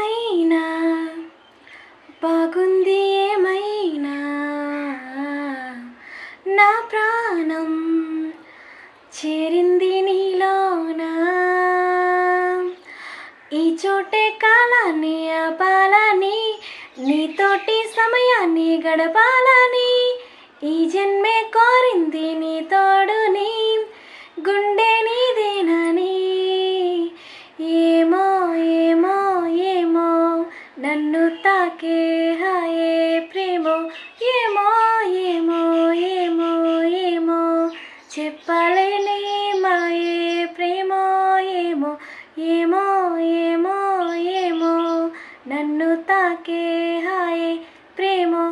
అయినా బాగుంది ఏమైనా నా ప్రాణం చేరింది నీలోనా ఈ చోటే కాలాన్ని ఆపాలని నీతోటి సమయాన్ని గడపాలని ఈ జన్మే కోరింది నీ తోడుని గుండె నీదేనని ఏమో ఏమో ఏమో నన్ను తాకే హాయే ప్రేమో ఏమో ఏమో ఏమో ఏమో చెప్పలేని మాయే ప్రేమో ఏమో ఏమో ఏమో ఏమో నన్ను తాకే హాయే ప్రేమో